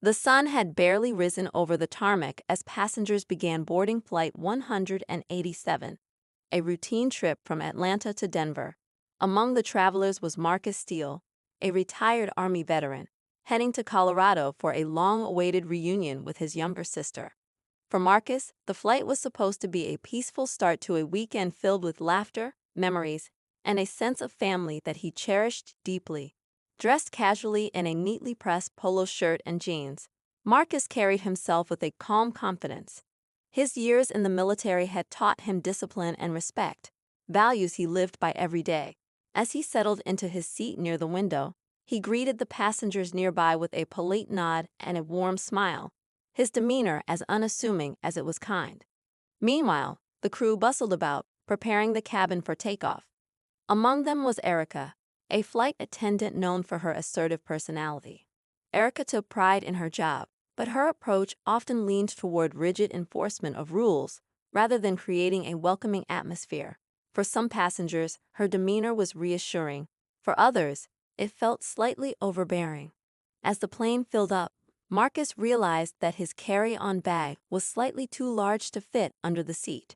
The sun had barely risen over the tarmac as passengers began boarding Flight 187, a routine trip from Atlanta to Denver. Among the travelers was Marcus Steele, a retired Army veteran, heading to Colorado for a long-awaited reunion with his younger sister. For Marcus, the flight was supposed to be a peaceful start to a weekend filled with laughter, memories, and a sense of family that he cherished deeply. Dressed casually in a neatly pressed polo shirt and jeans, Marcus carried himself with a calm confidence. His years in the military had taught him discipline and respect, values he lived by every day. As he settled into his seat near the window, he greeted the passengers nearby with a polite nod and a warm smile, his demeanor as unassuming as it was kind. Meanwhile, the crew bustled about, preparing the cabin for takeoff. Among them was Erica, a flight attendant known for her assertive personality. Erica took pride in her job, but her approach often leaned toward rigid enforcement of rules rather than creating a welcoming atmosphere. For some passengers, her demeanor was reassuring. For others, it felt slightly overbearing. As the plane filled up, Marcus realized that his carry-on bag was slightly too large to fit under the seat.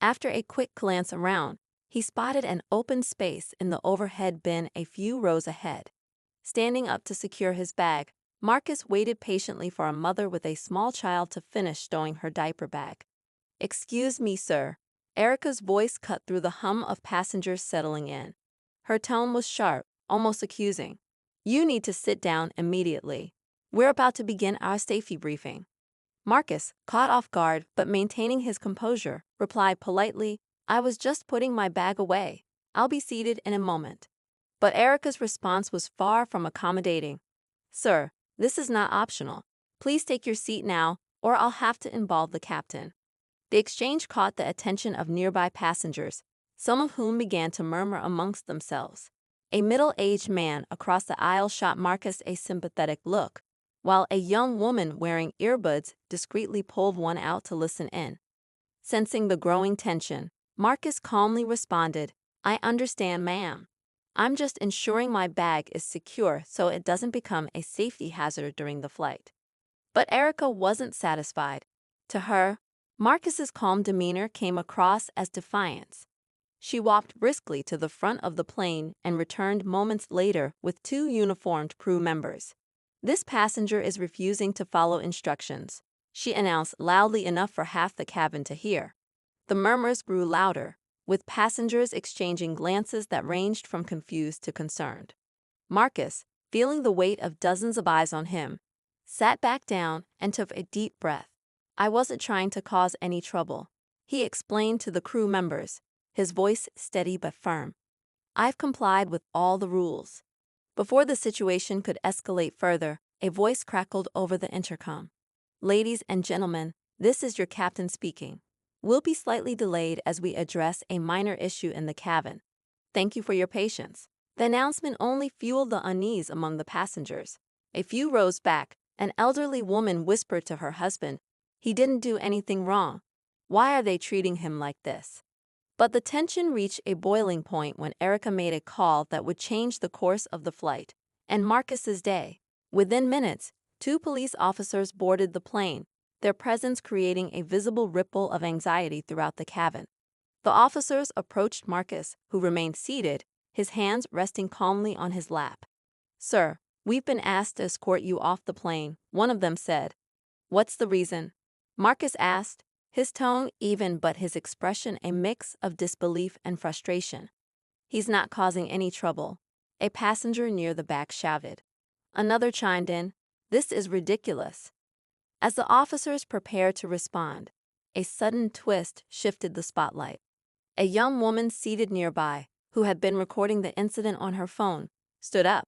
After a quick glance around, he spotted an open space in the overhead bin a few rows ahead. Standing up to secure his bag, Marcus waited patiently for a mother with a small child to finish stowing her diaper bag. "Excuse me, sir." Erica's voice cut through the hum of passengers settling in. Her tone was sharp, almost accusing. "You need to sit down immediately. We're about to begin our safety briefing." Marcus, caught off guard but maintaining his composure, replied politely, "I was just putting my bag away. I'll be seated in a moment." But Erica's response was far from accommodating. "Sir, this is not optional. Please take your seat now, or I'll have to involve the captain." The exchange caught the attention of nearby passengers, some of whom began to murmur amongst themselves. A middle-aged man across the aisle shot Marcus a sympathetic look, while a young woman wearing earbuds discreetly pulled one out to listen in. Sensing the growing tension, Marcus calmly responded, "I understand, ma'am. I'm just ensuring my bag is secure so it doesn't become a safety hazard during the flight." But Erica wasn't satisfied. To her, Marcus's calm demeanor came across as defiance. She walked briskly to the front of the plane and returned moments later with two uniformed crew members. "This passenger is refusing to follow instructions," she announced loudly enough for half the cabin to hear. The murmurs grew louder, with passengers exchanging glances that ranged from confused to concerned. Marcus, feeling the weight of dozens of eyes on him, sat back down and took a deep breath. "I wasn't trying to cause any trouble," he explained to the crew members, his voice steady but firm. "I've complied with all the rules." Before the situation could escalate further, a voice crackled over the intercom. "Ladies and gentlemen, this is your captain speaking. We'll be slightly delayed as we address a minor issue in the cabin. Thank you for your patience." The announcement only fueled the unease among the passengers. A few rows back, an elderly woman whispered to her husband, "He didn't do anything wrong. Why are they treating him like this?" But the tension reached a boiling point when Erica made a call that would change the course of the flight and Marcus's day. Within minutes, two police officers boarded the plane, their presence creating a visible ripple of anxiety throughout the cabin. The officers approached Marcus, who remained seated, his hands resting calmly on his lap. "Sir, we've been asked to escort you off the plane," one of them said. "What's the reason?" Marcus asked, his tone even but his expression a mix of disbelief and frustration. "He's not causing any trouble," a passenger near the back shouted. Another chimed in, "This is ridiculous." As the officers prepared to respond, a sudden twist shifted the spotlight. A young woman seated nearby, who had been recording the incident on her phone, stood up.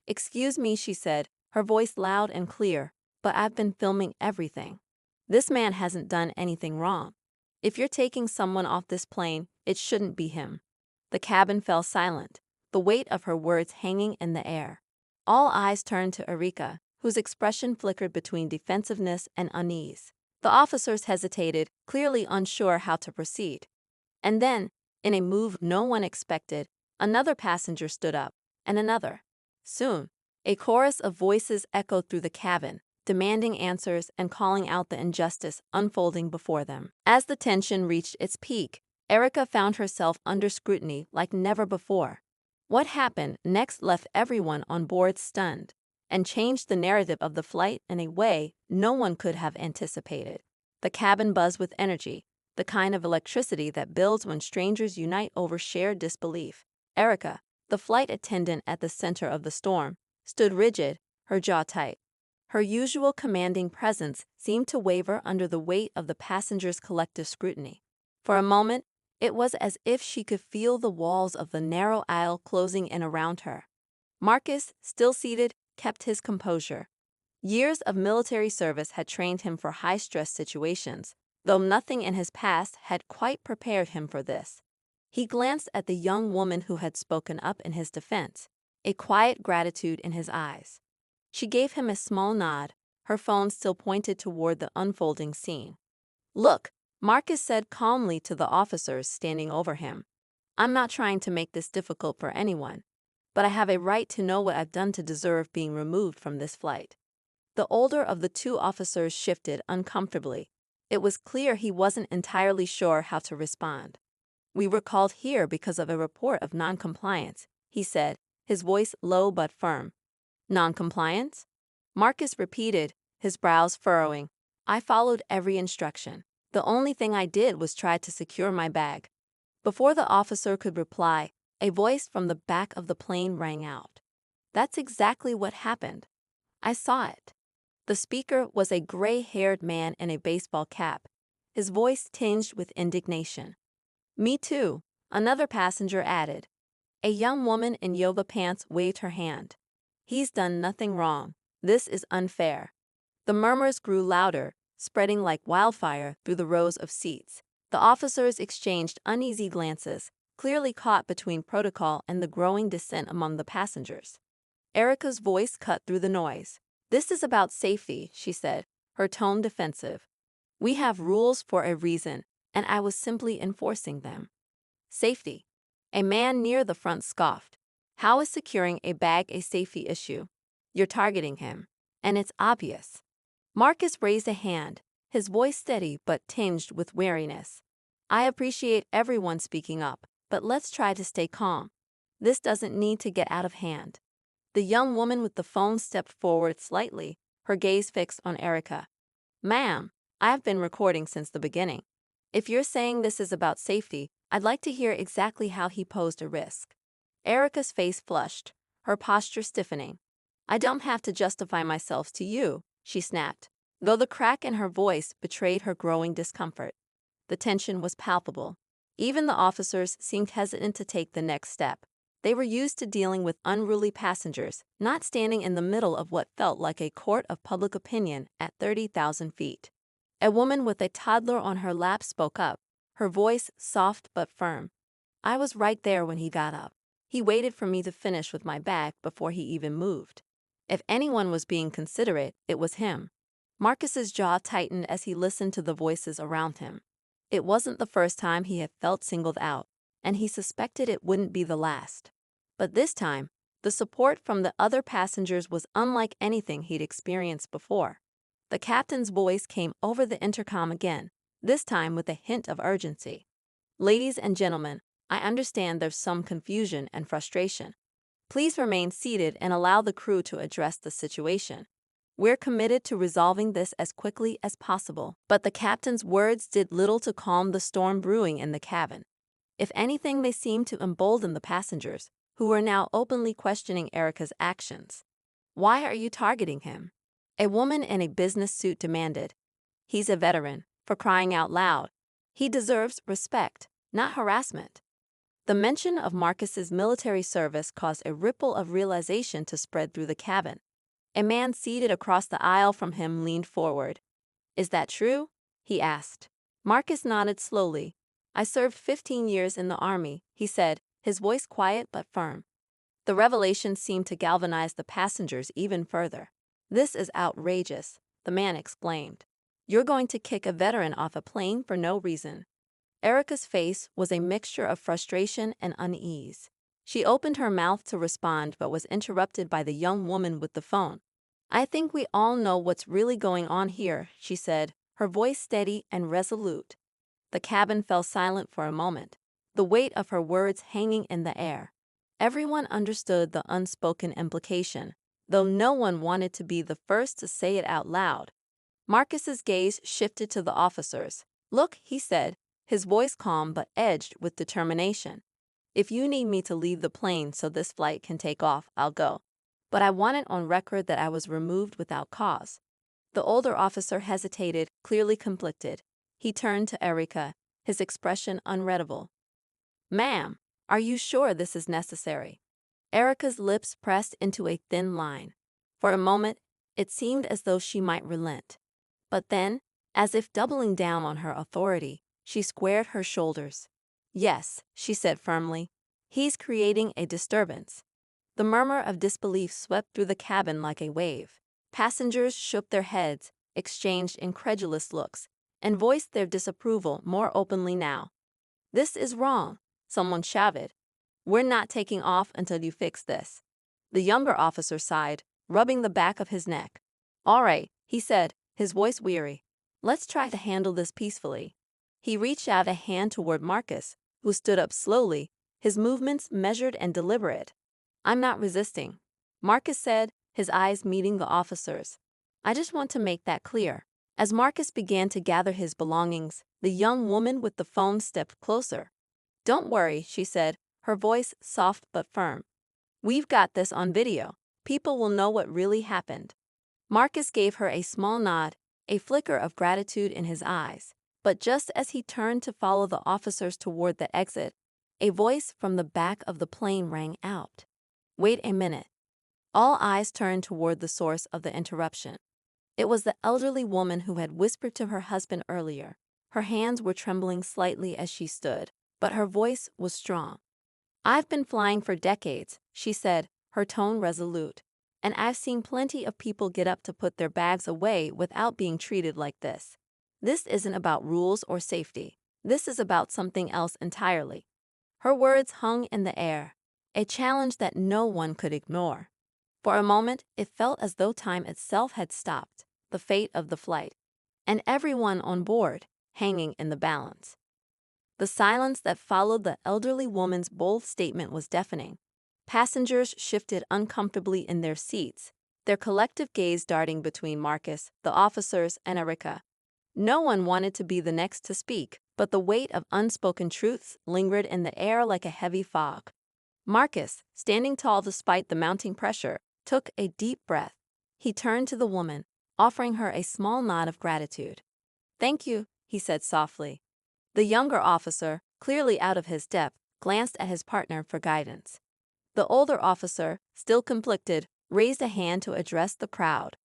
"Excuse me," she said, her voice loud and clear, "but I've been filming everything. This man hasn't done anything wrong. If you're taking someone off this plane, it shouldn't be him." The cabin fell silent, the weight of her words hanging in the air. All eyes turned to Erica, whose expression flickered between defensiveness and unease. The officers hesitated, clearly unsure how to proceed. And then, in a move no one expected, another passenger stood up, and another. Soon, a chorus of voices echoed through the cabin, demanding answers and calling out the injustice unfolding before them. As the tension reached its peak, Erica found herself under scrutiny like never before. What happened next left everyone on board stunned and changed the narrative of the flight in a way no one could have anticipated. The cabin buzzed with energy, the kind of electricity that builds when strangers unite over shared disbelief. Erica, the flight attendant at the center of the storm, stood rigid, her jaw tight. Her usual commanding presence seemed to waver under the weight of the passengers' collective scrutiny. For a moment, it was as if she could feel the walls of the narrow aisle closing in around her. Marcus, still seated, kept his composure. Years of military service had trained him for high-stress situations, though nothing in his past had quite prepared him for this. He glanced at the young woman who had spoken up in his defense, a quiet gratitude in his eyes. She gave him a small nod, her phone still pointed toward the unfolding scene. "Look," Marcus said calmly to the officers standing over him. "I'm not trying to make this difficult for anyone, but I have a right to know what I've done to deserve being removed from this flight." The older of the two officers shifted uncomfortably. It was clear he wasn't entirely sure how to respond. "We were called here because of a report of non-compliance," he said, his voice low but firm. "Non-compliance?" Marcus repeated, his brows furrowing. "I followed every instruction. The only thing I did was try to secure my bag." Before the officer could reply, a voice from the back of the plane rang out. "That's exactly what happened. I saw it." The speaker was a gray-haired man in a baseball cap, his voice tinged with indignation. "Me too," another passenger added. A young woman in yoga pants waved her hand. "He's done nothing wrong. This is unfair." The murmurs grew louder, spreading like wildfire through the rows of seats. The officers exchanged uneasy glances, clearly caught between protocol and the growing dissent among the passengers. Erica's voice cut through the noise. "This is about safety," she said, her tone defensive. "We have rules for a reason, and I was simply enforcing them." "Safety?" A man near the front scoffed. "How is securing a bag a safety issue? You're targeting him, and it's obvious." Marcus raised a hand, his voice steady but tinged with weariness. "I appreciate everyone speaking up, but let's try to stay calm. This doesn't need to get out of hand." The young woman with the phone stepped forward slightly, her gaze fixed on Erica. "Ma'am, I've been recording since the beginning. If you're saying this is about safety, I'd like to hear exactly how he posed a risk." Erica's face flushed, her posture stiffening. "I don't have to justify myself to you," she snapped, though the crack in her voice betrayed her growing discomfort. The tension was palpable. Even the officers seemed hesitant to take the next step. They were used to dealing with unruly passengers, not standing in the middle of what felt like a court of public opinion at 30,000 feet. A woman with a toddler on her lap spoke up, her voice soft but firm. "I was right there when he got up. He waited for me to finish with my bag before he even moved. If anyone was being considerate, it was him." Marcus's jaw tightened as he listened to the voices around him. It wasn't the first time he had felt singled out, and he suspected it wouldn't be the last. But this time, the support from the other passengers was unlike anything he'd experienced before. The captain's voice came over the intercom again, this time with a hint of urgency. "Ladies and gentlemen, I understand there's some confusion and frustration. Please remain seated and allow the crew to address the situation. We're committed to resolving this as quickly as possible." But the captain's words did little to calm the storm brewing in the cabin. If anything, they seemed to embolden the passengers, who were now openly questioning Erica's actions. "Why are you targeting him?" A woman in a business suit demanded. "He's a veteran, for crying out loud. He deserves respect, not harassment." The mention of Marcus's military service caused a ripple of realization to spread through the cabin. A man seated across the aisle from him leaned forward. "Is that true?" he asked. Marcus nodded slowly. "I served 15 years in the army," he said, his voice quiet but firm. The revelation seemed to galvanize the passengers even further. "This is outrageous," the man exclaimed. "You're going to kick a veteran off a plane for no reason." Erica's face was a mixture of frustration and unease. She opened her mouth to respond but was interrupted by the young woman with the phone. I think we all know what's really going on here, she said, her voice steady and resolute. The cabin fell silent for a moment, the weight of her words hanging in the air. Everyone understood the unspoken implication, though no one wanted to be the first to say it out loud. Marcus's gaze shifted to the officers. Look, he said, his voice calm but edged with determination. If you need me to leave the plane so this flight can take off, I'll go. But I want it on record that I was removed without cause. The older officer hesitated, clearly conflicted. He turned to Erica, his expression unreadable. Ma'am, are you sure this is necessary? Erica's lips pressed into a thin line. For a moment, it seemed as though she might relent. But then, as if doubling down on her authority, she squared her shoulders. Yes, she said firmly. He's creating a disturbance. The murmur of disbelief swept through the cabin like a wave. Passengers shook their heads, exchanged incredulous looks, and voiced their disapproval more openly now. This is wrong, someone shouted. We're not taking off until you fix this. The younger officer sighed, rubbing the back of his neck. All right, he said, his voice weary. Let's try to handle this peacefully. He reached out a hand toward Marcus, who stood up slowly, his movements measured and deliberate. I'm not resisting, Marcus said, his eyes meeting the officers. I just want to make that clear. As Marcus began to gather his belongings, the young woman with the phone stepped closer. Don't worry, she said, her voice soft but firm. We've got this on video. People will know what really happened. Marcus gave her a small nod, a flicker of gratitude in his eyes. But just as he turned to follow the officers toward the exit, a voice from the back of the plane rang out. Wait a minute. All eyes turned toward the source of the interruption. It was the elderly woman who had whispered to her husband earlier. Her hands were trembling slightly as she stood, but her voice was strong. I've been flying for decades, she said, her tone resolute, and I've seen plenty of people get up to put their bags away without being treated like this. This isn't about rules or safety. This is about something else entirely. Her words hung in the air, a challenge that no one could ignore. For a moment, it felt as though time itself had stopped, the fate of the flight, and everyone on board, hanging in the balance. The silence that followed the elderly woman's bold statement was deafening. Passengers shifted uncomfortably in their seats, their collective gaze darting between Marcus, the officers, and Erica. No one wanted to be the next to speak, but the weight of unspoken truths lingered in the air like a heavy fog. Marcus, standing tall despite the mounting pressure, took a deep breath. He turned to the woman, offering her a small nod of gratitude. Thank you, he said softly. The younger officer, clearly out of his depth, glanced at his partner for guidance. The older officer, still conflicted, raised a hand to address the crowd.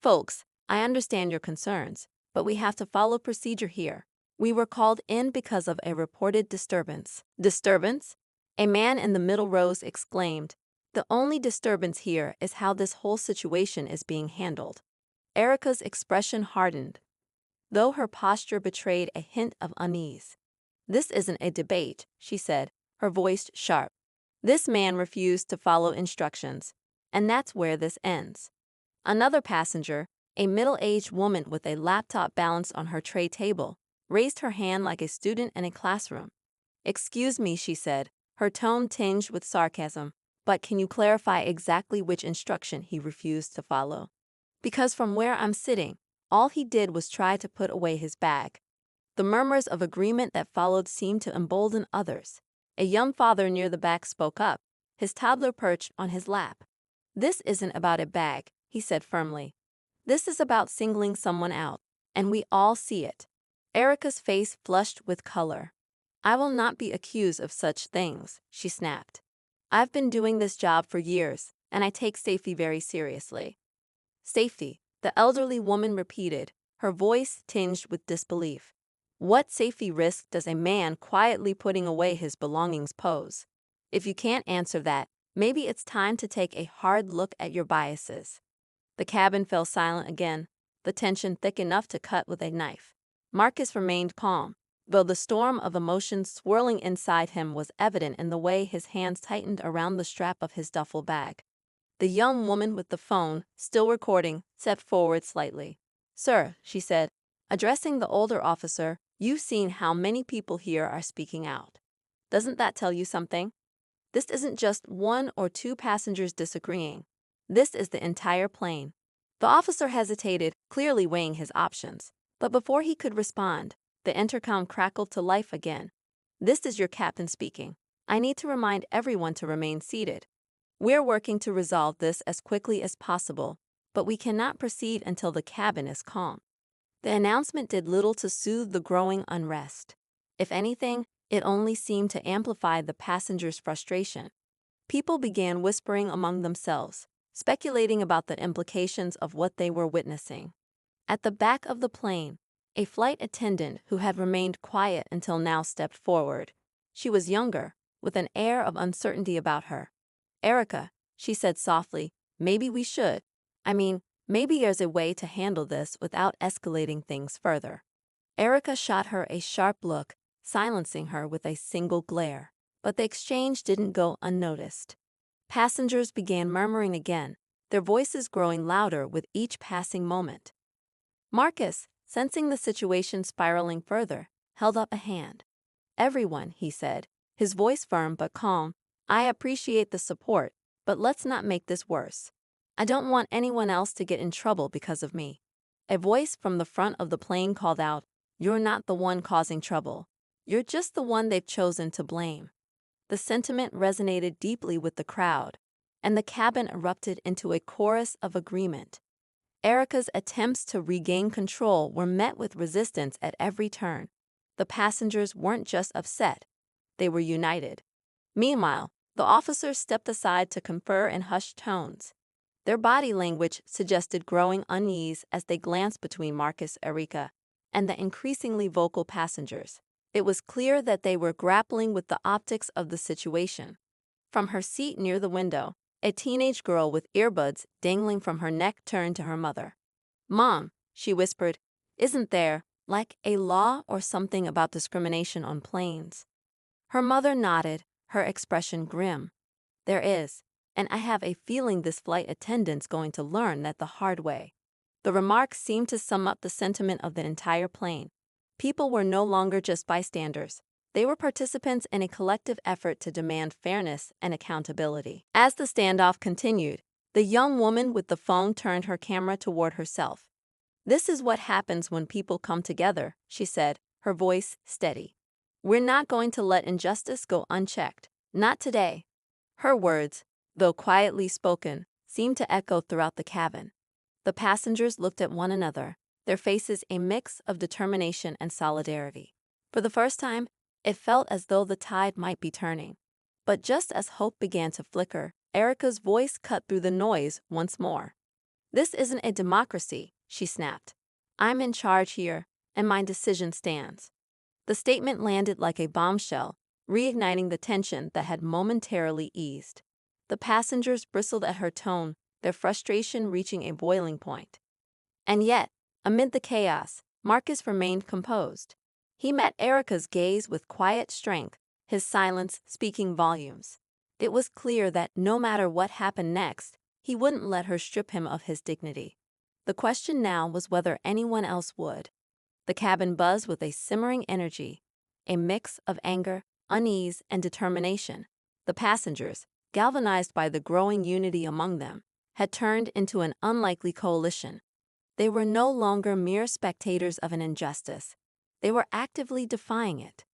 Folks, I understand your concerns, but we have to follow procedure here. We were called in because of a reported disturbance. Disturbance? A man in the middle rows exclaimed. The only disturbance here is how this whole situation is being handled. Erica's expression hardened, though her posture betrayed a hint of unease. This isn't a debate, she said, her voice sharp. This man refused to follow instructions, and that's where this ends. Another passenger, a middle-aged woman with a laptop balanced on her tray table, raised her hand like a student in a classroom. Excuse me, she said, her tone tinged with sarcasm, but can you clarify exactly which instruction he refused to follow? Because from where I'm sitting, all he did was try to put away his bag. The murmurs of agreement that followed seemed to embolden others. A young father near the back spoke up, his toddler perched on his lap. This isn't about a bag, he said firmly. This is about singling someone out, and we all see it. Erica's face flushed with color. I will not be accused of such things, she snapped. I've been doing this job for years, and I take safety very seriously. Safety, the elderly woman repeated, her voice tinged with disbelief. What safety risk does a man quietly putting away his belongings pose? If you can't answer that, maybe it's time to take a hard look at your biases. The cabin fell silent again, the tension thick enough to cut with a knife. Marcus remained calm, though the storm of emotions swirling inside him was evident in the way his hands tightened around the strap of his duffel bag. The young woman with the phone, still recording, stepped forward slightly. "Sir," she said, addressing the older officer, "you've seen how many people here are speaking out. Doesn't that tell you something? This isn't just one or two passengers disagreeing. This is the entire plane." The officer hesitated, clearly weighing his options. But before he could respond, the intercom crackled to life again. "This is your captain speaking. I need to remind everyone to remain seated. We're working to resolve this as quickly as possible, but we cannot proceed until the cabin is calm." The announcement did little to soothe the growing unrest. If anything, it only seemed to amplify the passengers' frustration. People began whispering among themselves, speculating about the implications of what they were witnessing. At the back of the plane, a flight attendant who had remained quiet until now stepped forward. She was younger, with an air of uncertainty about her. "Erica," she said softly, "maybe we should. Maybe there's a way to handle this without escalating things further." Erica shot her a sharp look, silencing her with a single glare. But the exchange didn't go unnoticed. Passengers began murmuring again, their voices growing louder with each passing moment. Marcus, sensing the situation spiraling further, held up a hand. "Everyone," he said, his voice firm but calm, "I appreciate the support, but let's not make this worse. I don't want anyone else to get in trouble because of me." A voice from the front of the plane called out, "You're not the one causing trouble. You're just the one they've chosen to blame." The sentiment resonated deeply with the crowd, and the cabin erupted into a chorus of agreement. Erica's attempts to regain control were met with resistance at every turn. The passengers weren't just upset, they were united. Meanwhile, the officers stepped aside to confer in hushed tones. Their body language suggested growing unease as they glanced between Marcus, Erica, and the increasingly vocal passengers. It was clear that they were grappling with the optics of the situation. From her seat near the window, a teenage girl with earbuds dangling from her neck turned to her mother. "Mom," she whispered, "isn't there, a law or something about discrimination on planes?" Her mother nodded, her expression grim. "There is, and I have a feeling this flight attendant's going to learn that the hard way." The remark seemed to sum up the sentiment of the entire plane. People were no longer just bystanders. They were participants in a collective effort to demand fairness and accountability. As the standoff continued, the young woman with the phone turned her camera toward herself. "This is what happens when people come together," she said, her voice steady. "We're not going to let injustice go unchecked. Not today." Her words, though quietly spoken, seemed to echo throughout the cabin. The passengers looked at one another, their faces a mix of determination and solidarity. For the first time, it felt as though the tide might be turning. But just as hope began to flicker, Erica's voice cut through the noise once more. "This isn't a democracy," she snapped. "I'm in charge here, and my decision stands." The statement landed like a bombshell, reigniting the tension that had momentarily eased. The passengers bristled at her tone, their frustration reaching a boiling point. And yet, amid the chaos, Marcus remained composed. He met Erica's gaze with quiet strength, his silence speaking volumes. It was clear that no matter what happened next, he wouldn't let her strip him of his dignity. The question now was whether anyone else would. The cabin buzzed with a simmering energy, a mix of anger, unease, and determination. The passengers, galvanized by the growing unity among them, had turned into an unlikely coalition. They were no longer mere spectators of an injustice. They were actively defying it.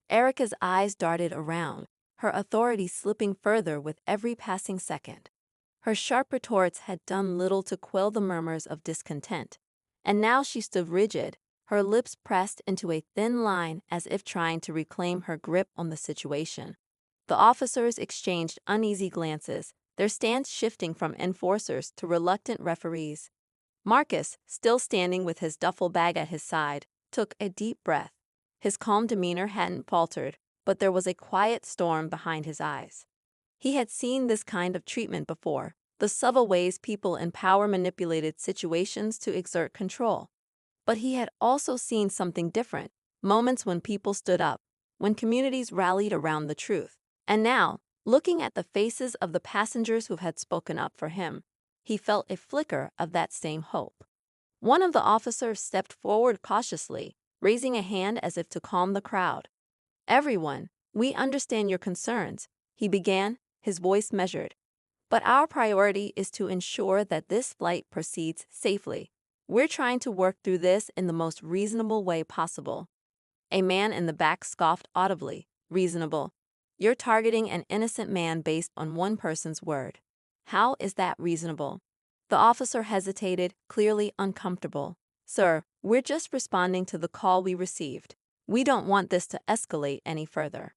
Erica's eyes darted around, her authority slipping further with every passing second. Her sharp retorts had done little to quell the murmurs of discontent, and now she stood rigid, her lips pressed into a thin line as if trying to reclaim her grip on the situation. The officers exchanged uneasy glances, their stance shifting from enforcers to reluctant referees. Marcus, still standing with his duffel bag at his side, took a deep breath. His calm demeanor hadn't faltered, but there was a quiet storm behind his eyes. He had seen this kind of treatment before, the subtle ways people in power manipulated situations to exert control. But he had also seen something different, moments when people stood up, when communities rallied around the truth. And now, Looking at the faces of the passengers who had spoken up for him, he felt a flicker of that same hope. One of the officers stepped forward cautiously, raising a hand as if to calm the crowd. "Everyone, we understand your concerns," he began, his voice measured. "But our priority is to ensure that this flight proceeds safely. We're trying to work through this in the most reasonable way possible." A man in the back scoffed audibly. "Reasonable? You're targeting an innocent man based on one person's word. How is that reasonable?" The officer hesitated, clearly uncomfortable. "Sir, we're just responding to the call we received. We don't want this to escalate any further."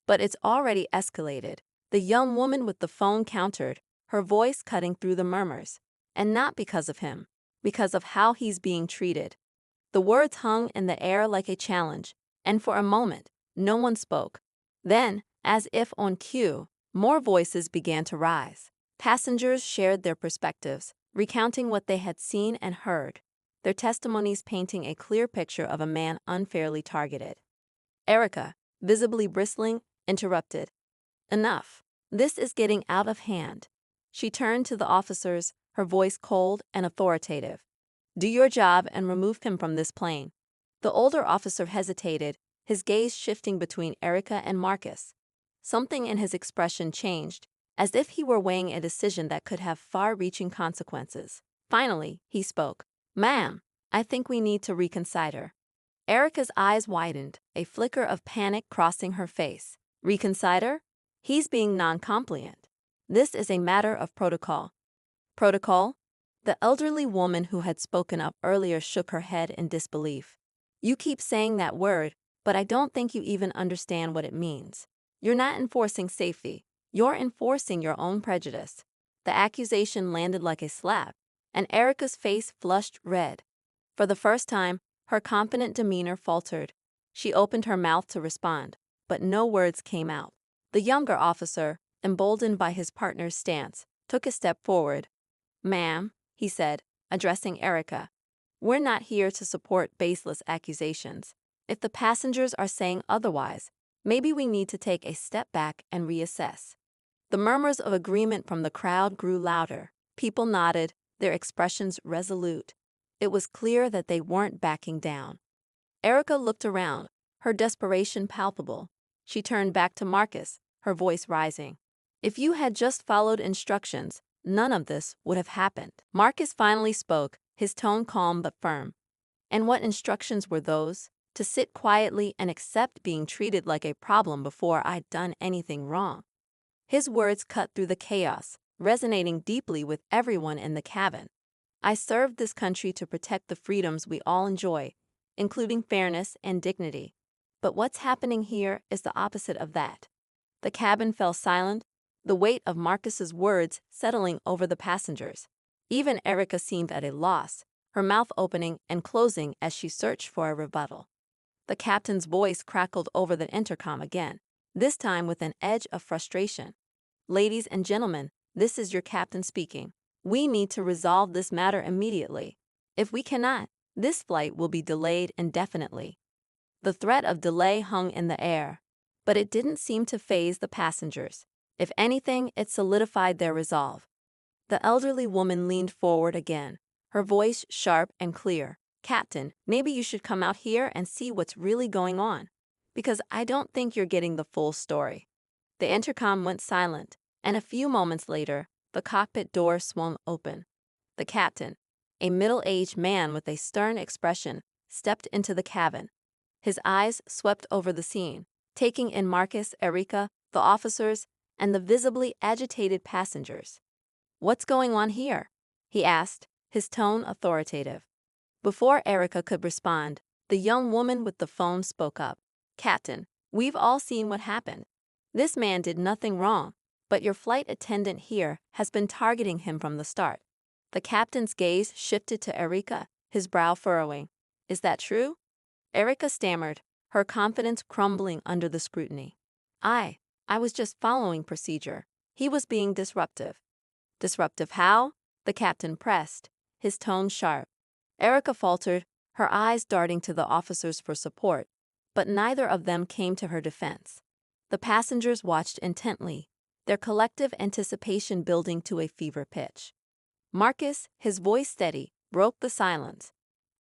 "But it's already escalated," the young woman with the phone countered, her voice cutting through the murmurs. "And not because of him, because of how he's being treated." The words hung in the air like a challenge, and for a moment, no one spoke. Then, as if on cue, more voices began to rise. Passengers shared their perspectives, recounting what they had seen and heard, their testimonies painting a clear picture of a man unfairly targeted. Erica, visibly bristling, interrupted. "Enough. This is getting out of hand." She turned to the officers, her voice cold and authoritative. "Do your job and remove him from this plane." The older officer hesitated, his gaze shifting between Erica and Marcus. Something in his expression changed, as if he were weighing a decision that could have far-reaching consequences. Finally, he spoke. "Ma'am, I think we need to reconsider." Erica's eyes widened, a flicker of panic crossing her face. "Reconsider? He's being non-compliant. This is a matter of protocol." "Protocol?" The elderly woman who had spoken up earlier shook her head in disbelief. "You keep saying that word, but I don't think you even understand what it means. You're not enforcing safety. You're enforcing your own prejudice." The accusation landed like a slap, and Erica's face flushed red. For the first time, her confident demeanor faltered. She opened her mouth to respond, but no words came out. The younger officer, emboldened by his partner's stance, took a step forward. "Ma'am," he said, addressing Erica, "we're not here to support baseless accusations. If the passengers are saying otherwise, maybe we need to take a step back and reassess." The murmurs of agreement from the crowd grew louder. People nodded, their expressions resolute. It was clear that they weren't backing down. Erica looked around, her desperation palpable. She turned back to Marcus, her voice rising. "If you had just followed instructions, none of this would have happened." Marcus finally spoke, his tone calm but firm. "And what instructions were those? To sit quietly and accept being treated like a problem before I'd done anything wrong." His words cut through the chaos, resonating deeply with everyone in the cabin. "I served this country to protect the freedoms we all enjoy, including fairness and dignity. But what's happening here is the opposite of that." The cabin fell silent, the weight of Marcus's words settling over the passengers. Even Erica seemed at a loss, her mouth opening and closing as she searched for a rebuttal. The captain's voice crackled over the intercom again, this time with an edge of frustration. "Ladies and gentlemen, this is your captain speaking. We need to resolve this matter immediately. If we cannot, this flight will be delayed indefinitely." The threat of delay hung in the air, but it didn't seem to faze the passengers. If anything, it solidified their resolve. The elderly woman leaned forward again, her voice sharp and clear. "Captain, maybe you should come out here and see what's really going on, because I don't think you're getting the full story." The intercom went silent, and a few moments later, the cockpit door swung open. The captain, a middle-aged man with a stern expression, stepped into the cabin. His eyes swept over the scene, taking in Marcus, Erica, the officers, and the visibly agitated passengers. "What's going on here?" he asked, his tone authoritative. Before Erica could respond, the young woman with the phone spoke up. "Captain, we've all seen what happened. This man did nothing wrong, but your flight attendant here has been targeting him from the start." The captain's gaze shifted to Erica, his brow furrowing. "Is that true?" Erica stammered, her confidence crumbling under the scrutiny. I was just following procedure. He was being disruptive." "Disruptive how?" the captain pressed, his tone sharp. Erica faltered, her eyes darting to the officers for support, but neither of them came to her defense. The passengers watched intently, their collective anticipation building to a fever pitch. Marcus, his voice steady, broke the silence.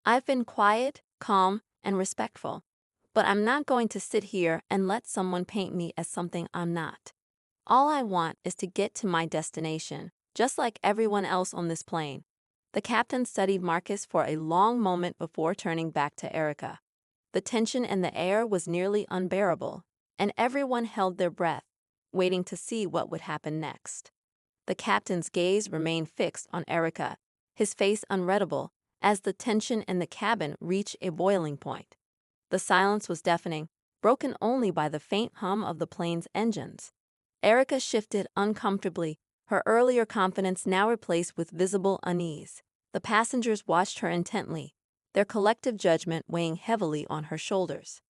I've been quiet, calm, and respectful, but I'm not going to sit here and let someone paint me as something I'm not. All I want is to get to my destination, just like everyone else on this plane. The captain studied Marcus for a long moment before turning back to Erica. The tension in the air was nearly unbearable, and everyone held their breath, waiting to see what would happen next. The captain's gaze remained fixed on Erica, his face unreadable, as the tension in the cabin reached a boiling point. The silence was deafening, broken only by the faint hum of the plane's engines. Erica shifted uncomfortably, her earlier confidence now replaced with visible unease. The passengers watched her intently, their collective judgment weighing heavily on her shoulders.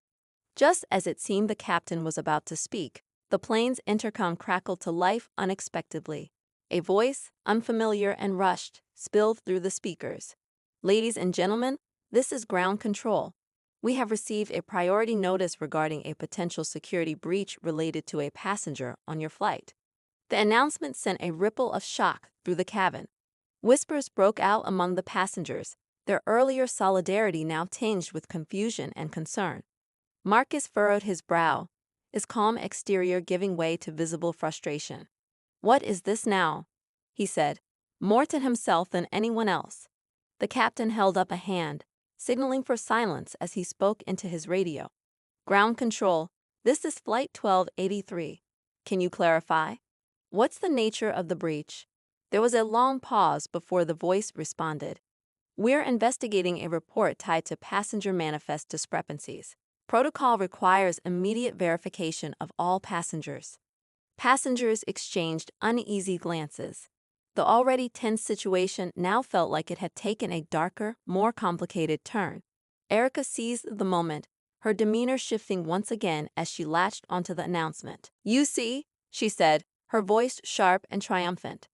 Just as it seemed the captain was about to speak, the plane's intercom crackled to life unexpectedly. A voice, unfamiliar and rushed, spilled through the speakers. Ladies and gentlemen, this is ground control. We have received a priority notice regarding a potential security breach related to a passenger on your flight. The announcement sent a ripple of shock through the cabin. Whispers broke out among the passengers, their earlier solidarity now tinged with confusion and concern. Marcus furrowed his brow, his calm exterior giving way to visible frustration. "What is this now?" he said, more to himself than anyone else. The captain held up a hand, signaling for silence as he spoke into his radio. "Ground control, this is Flight 1283. Can you clarify? What's the nature of the breach?" There was a long pause before the voice responded. "We're investigating a report tied to passenger manifest discrepancies. Protocol requires immediate verification of all passengers." Passengers exchanged uneasy glances. The already tense situation now felt like it had taken a darker, more complicated turn. Erica seized the moment, her demeanor shifting once again as she latched onto the announcement. "You see," she said, her voice sharp and triumphant.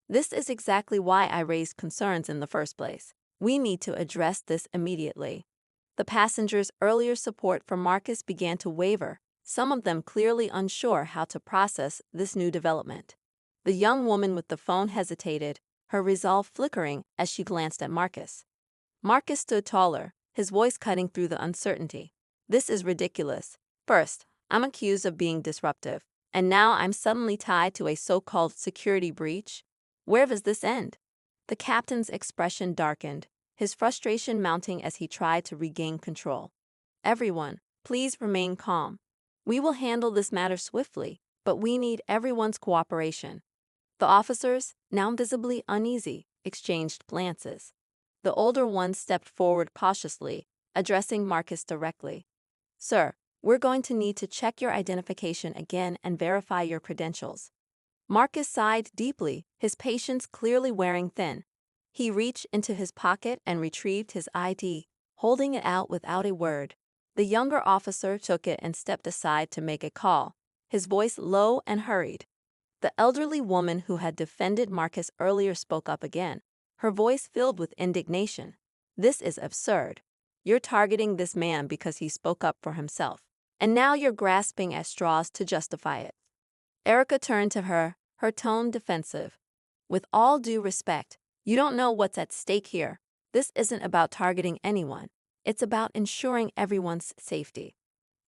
"This is exactly why I raised concerns in the first place. We need to address this immediately." The passengers' earlier support for Marcus began to waver, some of them clearly unsure how to process this new development. The young woman with the phone hesitated, her resolve flickering as she glanced at Marcus. Marcus stood taller, his voice cutting through the uncertainty. "This is ridiculous. First, I'm accused of being disruptive, and now I'm suddenly tied to a so-called security breach. Where does this end?" The captain's expression darkened, his frustration mounting as he tried to regain control. "Everyone, please remain calm. We will handle this matter swiftly, but we need everyone's cooperation." The officers, now visibly uneasy, exchanged glances. The older one stepped forward cautiously, addressing Marcus directly. "Sir, we're going to need to check your identification again and verify your credentials." Marcus sighed deeply, his patience clearly wearing thin. He reached into his pocket and retrieved his ID, holding it out without a word. The younger officer took it and stepped aside to make a call, his voice low and hurried. The elderly woman who had defended Marcus earlier spoke up again, her voice filled with indignation. "This is absurd. You're targeting this man because he spoke up for himself, and now you're grasping at straws to justify it." Erica turned to her, her tone defensive. "With all due respect, you don't know what's at stake here. This isn't about targeting anyone. It's about ensuring everyone's safety."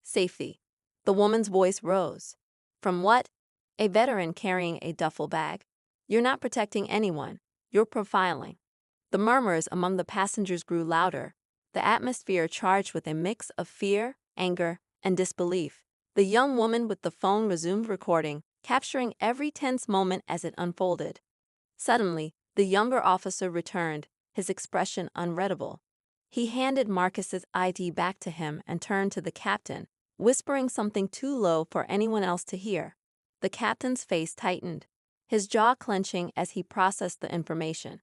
"Safety." The woman's voice rose. "From what?" "A veteran carrying a duffel bag. You're not protecting anyone. You're profiling." The murmurs among the passengers grew louder, the atmosphere charged with a mix of fear, anger, and disbelief. The young woman with the phone resumed recording, capturing every tense moment as it unfolded. Suddenly, the younger officer returned, his expression unreadable. He handed Marcus's ID back to him and turned to the captain, whispering something too low for anyone else to hear. The captain's face tightened, his jaw clenching as he processed the information.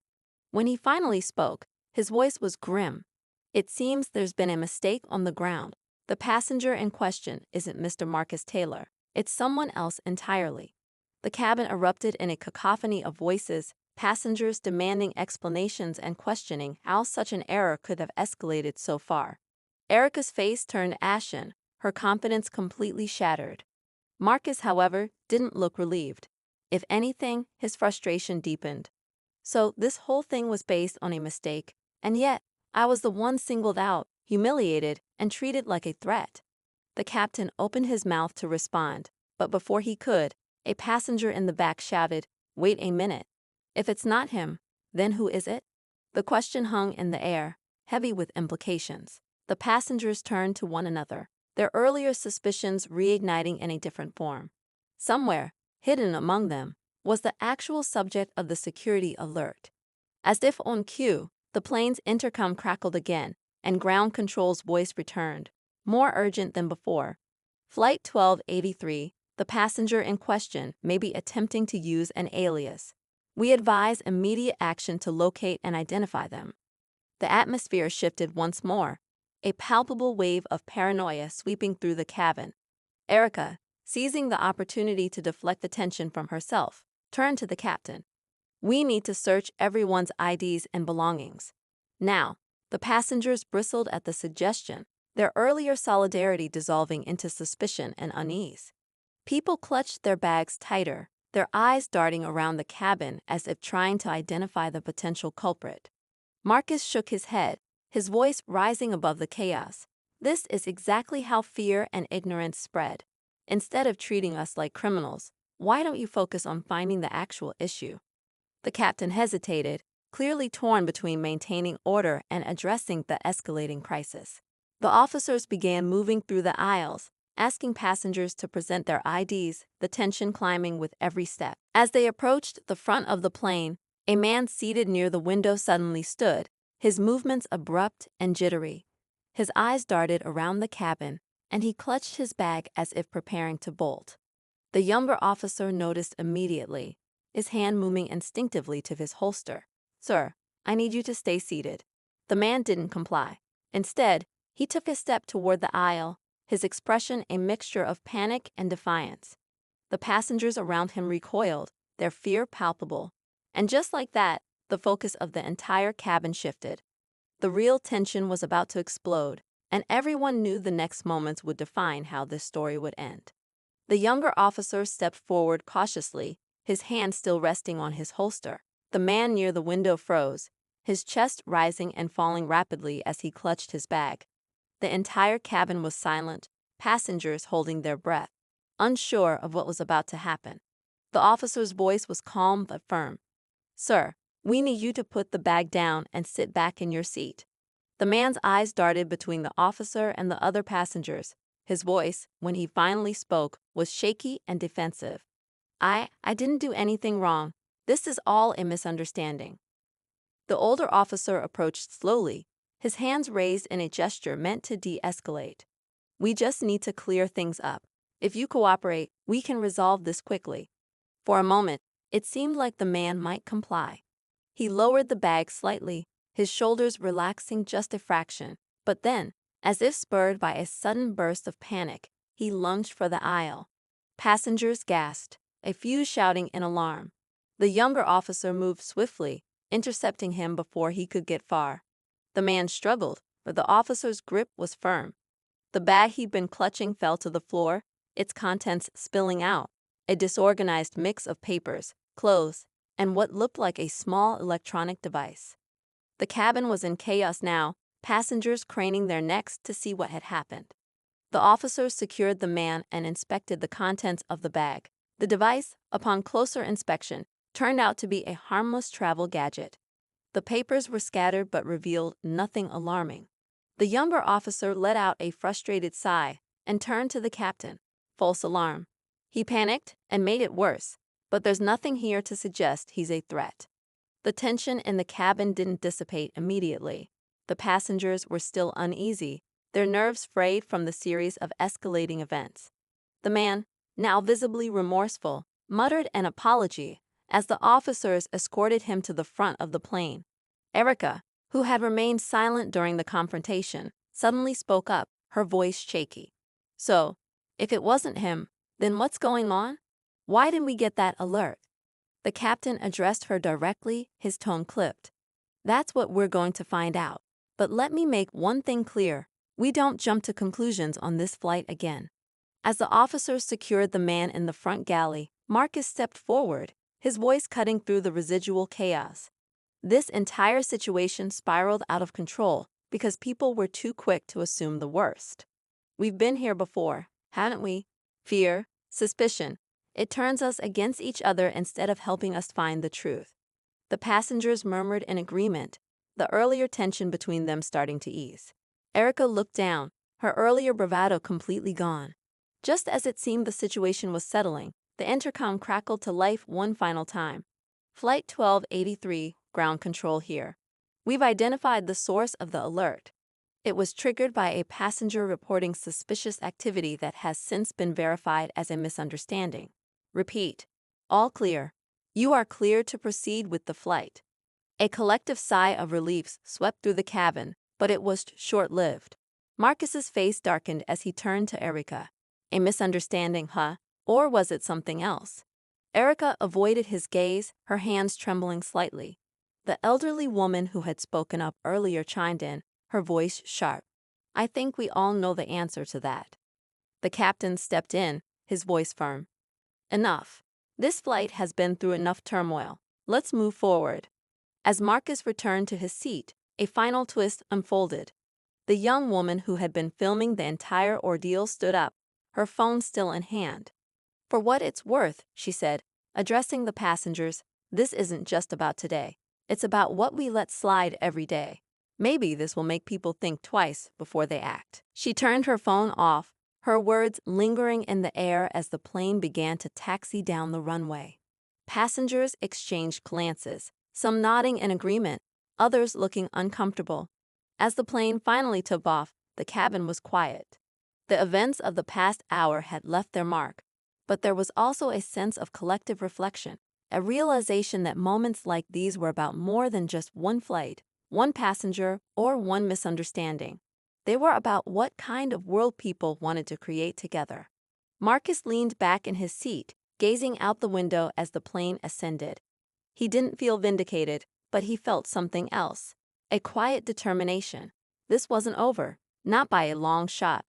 When he finally spoke, his voice was grim. "It seems there's been a mistake on the ground. The passenger in question isn't Mr. Marcus Taylor. It's someone else entirely." The cabin erupted in a cacophony of voices, passengers demanding explanations and questioning how such an error could have escalated so far. Erica's face turned ashen, her confidence completely shattered. Marcus, however, didn't look relieved. If anything, his frustration deepened. So this whole thing was based on a mistake, and yet I was the one singled out, humiliated, and treated like a threat. The captain opened his mouth to respond, but before he could, a passenger in the back shouted, "Wait a minute. If it's not him, then who is it?" The question hung in the air, heavy with implications. The passengers turned to one another, their earlier suspicions reigniting in a different form. Somewhere, hidden among them, was the actual subject of the security alert. As if on cue, the plane's intercom crackled again, and ground control's voice returned, more urgent than before. Flight 1283, the passenger in question may be attempting to use an alias. We advise immediate action to locate and identify them. The atmosphere shifted once more, a palpable wave of paranoia sweeping through the cabin. Erica, seizing the opportunity to deflect attention from herself, turned to the captain. "We need to search everyone's IDs and belongings." Now, the passengers bristled at the suggestion, their earlier solidarity dissolving into suspicion and unease. People clutched their bags tighter, their eyes darting around the cabin as if trying to identify the potential culprit. Marcus shook his head, his voice rising above the chaos. "This is exactly how fear and ignorance spread. Instead of treating us like criminals, why don't you focus on finding the actual issue?" The captain hesitated, clearly torn between maintaining order and addressing the escalating crisis. The officers began moving through the aisles, asking passengers to present their IDs, the tension climbing with every step. As they approached the front of the plane, a man seated near the window suddenly stood, his movements abrupt and jittery. His eyes darted around the cabin, and he clutched his bag as if preparing to bolt. The younger officer noticed immediately, his hand moving instinctively to his holster. "Sir, I need you to stay seated." The man didn't comply. Instead, he took a step toward the aisle, his expression a mixture of panic and defiance. The passengers around him recoiled, their fear palpable. And just like that, the focus of the entire cabin shifted. The real tension was about to explode, and everyone knew the next moments would define how this story would end. The younger officer stepped forward cautiously, his hand still resting on his holster. The man near the window froze, his chest rising and falling rapidly as he clutched his bag. The entire cabin was silent, passengers holding their breath, unsure of what was about to happen. The officer's voice was calm but firm. "Sir, we need you to put the bag down and sit back in your seat." The man's eyes darted between the officer and the other passengers. His voice, when he finally spoke, was shaky and defensive. I didn't do anything wrong. This is all a misunderstanding." The older officer approached slowly, his hands raised in a gesture meant to de-escalate. "We just need to clear things up. If you cooperate, we can resolve this quickly." For a moment, it seemed like the man might comply. He lowered the bag slightly, his shoulders relaxing just a fraction. But then, as if spurred by a sudden burst of panic, he lunged for the aisle. Passengers gasped, a few shouting in alarm. The younger officer moved swiftly, intercepting him before he could get far. The man struggled, but the officer's grip was firm. The bag he'd been clutching fell to the floor, its contents spilling out, a disorganized mix of papers, clothes, and what looked like a small electronic device. The cabin was in chaos now, passengers craning their necks to see what had happened. The officers secured the man and inspected the contents of the bag. The device, upon closer inspection, turned out to be a harmless travel gadget. The papers were scattered but revealed nothing alarming. The younger officer let out a frustrated sigh and turned to the captain. "False alarm." He panicked and made it worse, but there's nothing here to suggest he's a threat. The tension in the cabin didn't dissipate immediately. The passengers were still uneasy, their nerves frayed from the series of escalating events. The man, now visibly remorseful, muttered an apology as the officers escorted him to the front of the plane. Erica, who had remained silent during the confrontation, suddenly spoke up, her voice shaky. "So, if it wasn't him, then what's going on? Why didn't we get that alert?" The captain addressed her directly, his tone clipped. "That's what we're going to find out. But let me make one thing clear. We don't jump to conclusions on this flight again." As the officers secured the man in the front galley, Marcus stepped forward, his voice cutting through the residual chaos. This entire situation spiraled out of control because people were too quick to assume the worst. We've been here before, haven't we? Fear, suspicion. It turns us against each other instead of helping us find the truth. The passengers murmured in agreement, the earlier tension between them starting to ease. Erica looked down, her earlier bravado completely gone. Just as it seemed the situation was settling, the intercom crackled to life one final time. Flight 1283, ground control here. We've identified the source of the alert. It was triggered by a passenger reporting suspicious activity that has since been verified as a misunderstanding. Repeat. All clear. You are clear to proceed with the flight. A collective sigh of relief swept through the cabin, but it was short-lived. Marcus's face darkened as he turned to Erica. A misunderstanding, huh? Or was it something else? Erica avoided his gaze, her hands trembling slightly. The elderly woman who had spoken up earlier chimed in, her voice sharp. I think we all know the answer to that. The captain stepped in, his voice firm. Enough. This flight has been through enough turmoil. Let's move forward. As Marcus returned to his seat, a final twist unfolded. The young woman who had been filming the entire ordeal stood up, her phone still in hand. For what it's worth, she said, addressing the passengers, this isn't just about today. It's about what we let slide every day. Maybe this will make people think twice before they act. She turned her phone off, her words lingering in the air as the plane began to taxi down the runway. Passengers exchanged glances, some nodding in agreement, others looking uncomfortable. As the plane finally took off, the cabin was quiet. The events of the past hour had left their mark, but there was also a sense of collective reflection, a realization that moments like these were about more than just one flight, one passenger, or one misunderstanding. They were about what kind of world people wanted to create together. Marcus leaned back in his seat, gazing out the window as the plane ascended. He didn't feel vindicated, but he felt something else, a quiet determination. This wasn't over, not by a long shot.